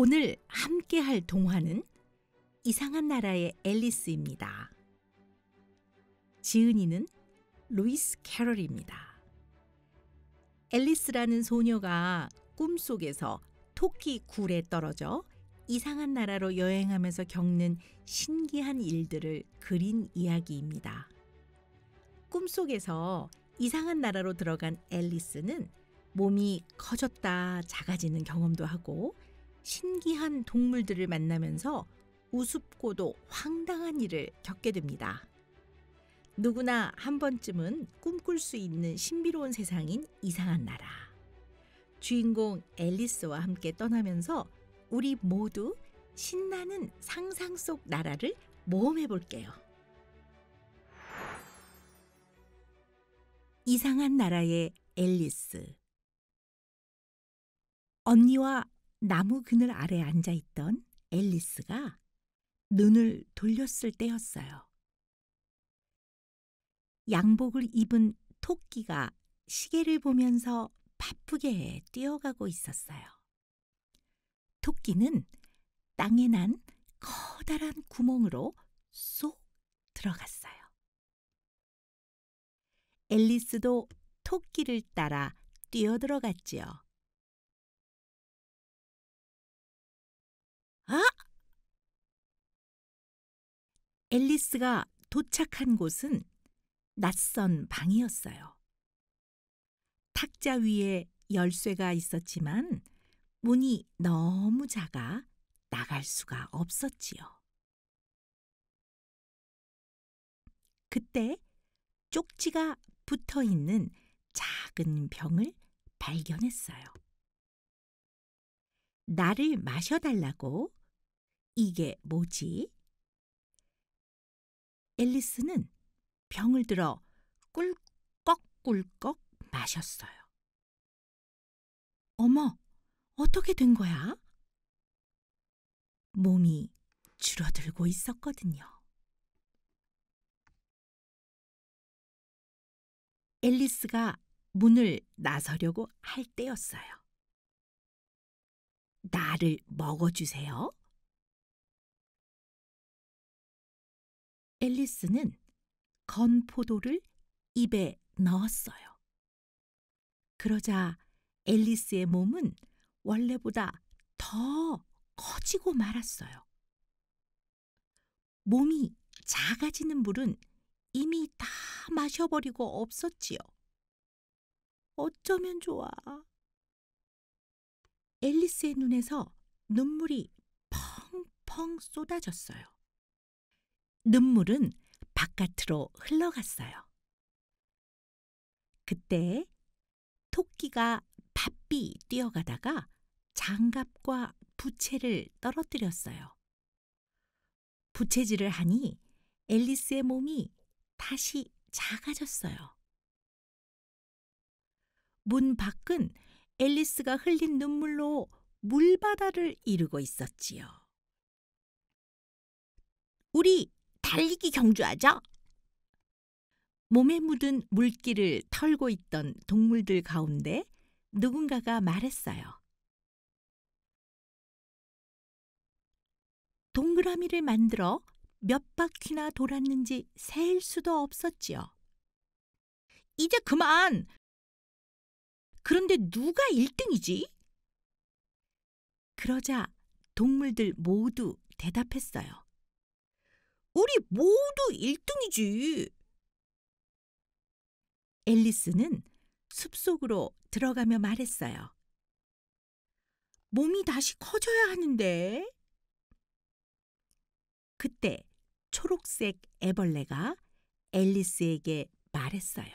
오늘 함께할 동화는 이상한 나라의 앨리스입니다. 지은이는 루이스 캐럴입니다. 앨리스라는 소녀가 꿈속에서 토끼 굴에 떨어져 이상한 나라로 여행하면서 겪는 신기한 일들을 그린 이야기입니다. 꿈속에서 이상한 나라로 들어간 앨리스는 몸이 커졌다 작아지는 경험도 하고 신기한 동물들을 만나면서 우습고도 황당한 일을 겪게 됩니다. 누구나 한 번쯤은 꿈꿀 수 있는 신비로운 세상인 이상한 나라. 주인공 앨리스와 함께 떠나면서 우리 모두 신나는 상상 속 나라를 모험해 볼게요. 이상한 나라의 앨리스. 언니와 나무 그늘 아래 앉아 있던 앨리스가 눈을 돌렸을 때였어요. 양복을 입은 토끼가 시계를 보면서 바쁘게 뛰어가고 있었어요. 토끼는 땅에 난 커다란 구멍으로 쏙 들어갔어요. 앨리스도 토끼를 따라 뛰어들어갔지요. 아! 앨리스가 도착한 곳은 낯선 방이었어요. 탁자 위에 열쇠가 있었지만 문이 너무 작아 나갈 수가 없었지요. 그때 쪽지가 붙어 있는 작은 병을 발견했어요. 나를 마셔달라고? 이게 뭐지? 앨리스는 병을 들어 꿀꺽꿀꺽 마셨어요. 어머, 어떻게 된 거야? 몸이 줄어들고 있었거든요. 앨리스가 문을 나서려고 할 때였어요. 나를 먹어주세요. 앨리스는 건포도를 입에 넣었어요. 그러자 앨리스의 몸은 원래보다 더 커지고 말았어요. 몸이 작아지는 물은 이미 다 마셔버리고 없었지요. 어쩌면 좋아. 앨리스의 눈에서 눈물이 펑펑 쏟아졌어요. 눈물은 바깥으로 흘러갔어요. 그때 토끼가 바삐 뛰어가다가 장갑과 부채를 떨어뜨렸어요. 부채질을 하니 앨리스의 몸이 다시 작아졌어요. 문 밖은 앨리스가 흘린 눈물로 물바다를 이루고 있었지요. 우리 달리기 경주하자. 몸에 묻은 물기를 털고 있던 동물들 가운데 누군가가 말했어요. 동그라미를 만들어 몇 바퀴나 돌았는지 셀 수도 없었지요. 이제 그만! 그런데 누가 1등이지? 그러자 동물들 모두 대답했어요. 우리 모두 1등이지. 앨리스는 숲속으로 들어가며 말했어요. 몸이 다시 커져야 하는데. 그때 초록색 애벌레가 앨리스에게 말했어요.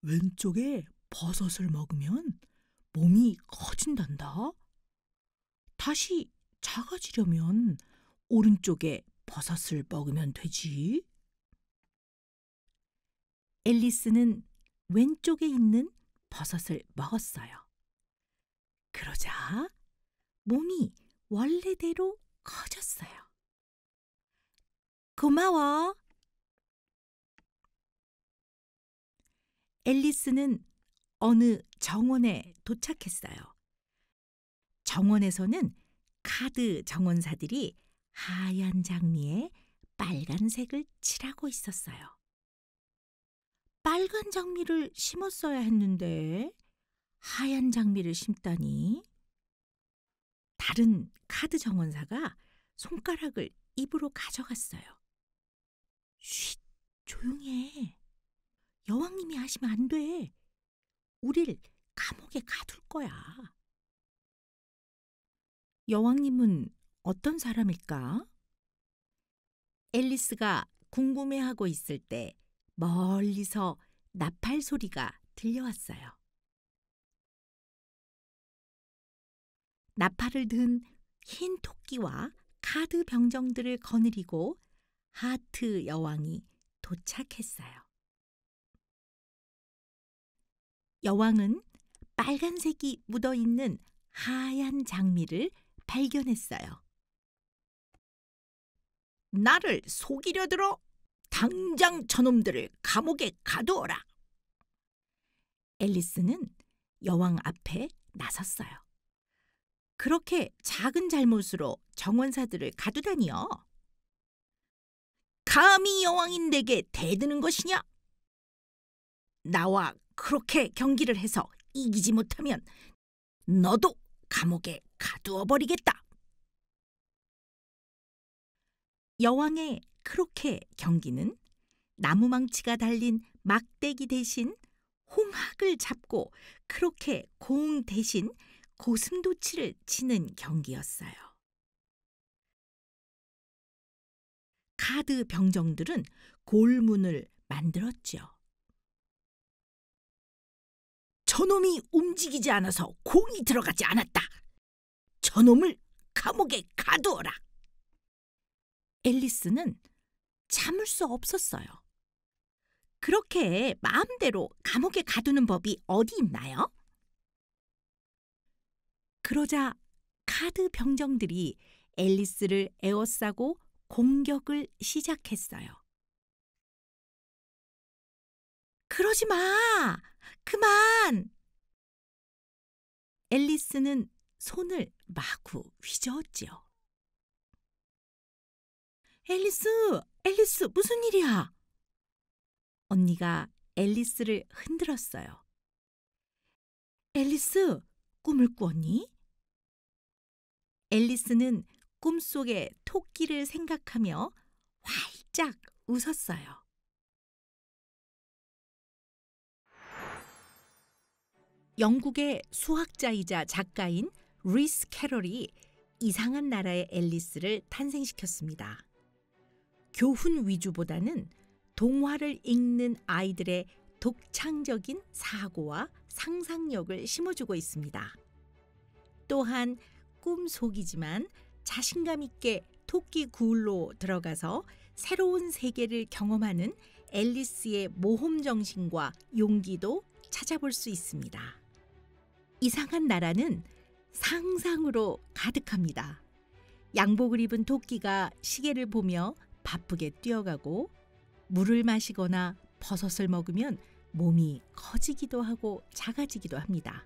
왼쪽에 버섯을 먹으면 몸이 커진단다. 다시 작아지려면 오른쪽에 버섯을 먹으면 되지. 앨리스는 왼쪽에 있는 버섯을 먹었어요. 그러자 몸이 원래대로 커졌어요. 고마워. 앨리스는 어느 정원에 도착했어요. 정원에서는 카드 정원사들이 하얀 장미에 빨간색을 칠하고 있었어요. 빨간 장미를 심었어야 했는데 하얀 장미를 심다니. 다른 카드 정원사가 손가락을 입으로 가져갔어요. 쉿, 조용히 해. 여왕님이 하시면 안 돼. 우릴 감옥에 가둘 거야. 여왕님은 어떤 사람일까? 앨리스가 궁금해하고 있을 때 멀리서 나팔 소리가 들려왔어요. 나팔을 든 흰 토끼와 카드 병정들을 거느리고 하트 여왕이 도착했어요. 여왕은 빨간색이 묻어있는 하얀 장미를 발견했어요. 나를 속이려 들어? 당장 저놈들을 감옥에 가두어라. 앨리스는 여왕 앞에 나섰어요. 그렇게 작은 잘못으로 정원사들을 가두다니요. 감히 여왕인 내게 대드는 것이냐? 나와 그렇게 경기를 해서 이기지 못하면 너도 감옥에 가두어 버리겠다. 여왕의 그렇게 경기는 나무망치가 달린 막대기 대신 홍학을 잡고 그렇게 공 대신 고슴도치를 치는 경기였어요. 카드 병정들은 골문을 만들었죠. 저놈이 움직이지 않아서 공이 들어가지 않았다. 저놈을 감옥에 가두어라. 앨리스는 참을 수 없었어요. 그렇게 마음대로 감옥에 가두는 법이 어디 있나요? 그러자 카드 병정들이 앨리스를 에워싸고 공격을 시작했어요. 그러지 마! 그만! 앨리스는 손을 마구 휘저었지요. 앨리스, 무슨 일이야? 언니가 앨리스를 흔들었어요. 앨리스, 꿈을 꾸었니? 앨리스는 꿈속의 토끼를 생각하며 활짝 웃었어요. 영국의 수학자이자 작가인 루이스 캐럴이 이상한 나라의 앨리스를 탄생시켰습니다. 교훈 위주보다는 동화를 읽는 아이들의 독창적인 사고와 상상력을 심어주고 있습니다. 또한 꿈속이지만 자신감 있게 토끼 굴로 들어가서 새로운 세계를 경험하는 앨리스의 모험 정신과 용기도 찾아볼 수 있습니다. 이상한 나라는 상상으로 가득합니다. 양복을 입은 토끼가 시계를 보며 바쁘게 뛰어가고 물을 마시거나 버섯을 먹으면 몸이 커지기도 하고 작아지기도 합니다.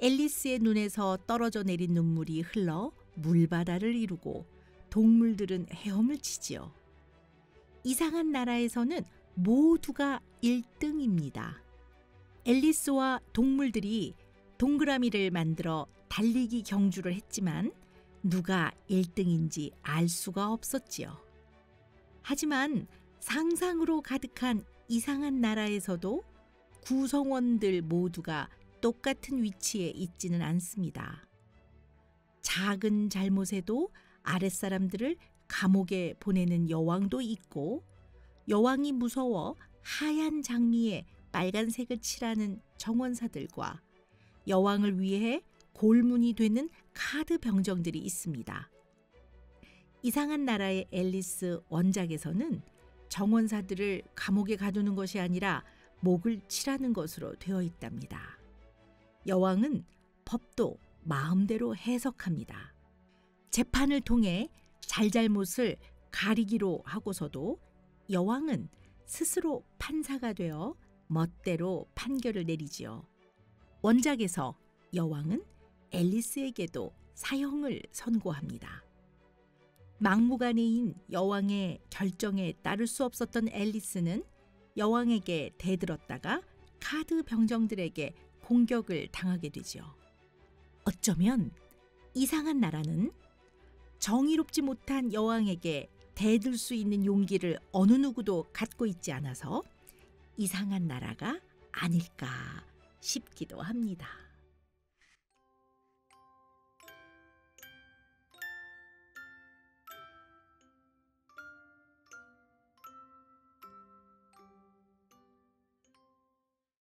앨리스의 눈에서 떨어져 내린 눈물이 흘러 물바다를 이루고 동물들은 헤엄을 치지요. 이상한 나라에서는 모두가 1등입니다. 앨리스와 동물들이 동그라미를 만들어 달리기 경주를 했지만 누가 1등인지 알 수가 없었지요. 하지만 상상으로 가득한 이상한 나라에서도 구성원들 모두가 똑같은 위치에 있지는 않습니다. 작은 잘못에도 아랫사람들을 감옥에 보내는 여왕도 있고, 여왕이 무서워 하얀 장미에 빨간색을 칠하는 정원사들과 여왕을 위해 골문이 되는 카드 병정들이 있습니다. 이상한 나라의 앨리스 원작에서는 정원사들을 감옥에 가두는 것이 아니라 목을 칠하는 것으로 되어 있답니다. 여왕은 법도 마음대로 해석합니다. 재판을 통해 잘잘못을 가리기로 하고서도 여왕은 스스로 판사가 되어 멋대로 판결을 내리지요. 원작에서 여왕은 앨리스에게도 사형을 선고합니다. 막무가내인 여왕의 결정에 따를 수 없었던 앨리스는 여왕에게 대들었다가 카드 병정들에게 공격을 당하게 되죠. 어쩌면 이상한 나라는 정의롭지 못한 여왕에게 대들 수 있는 용기를 어느 누구도 갖고 있지 않아서 이상한 나라가 아닐까 싶기도 합니다.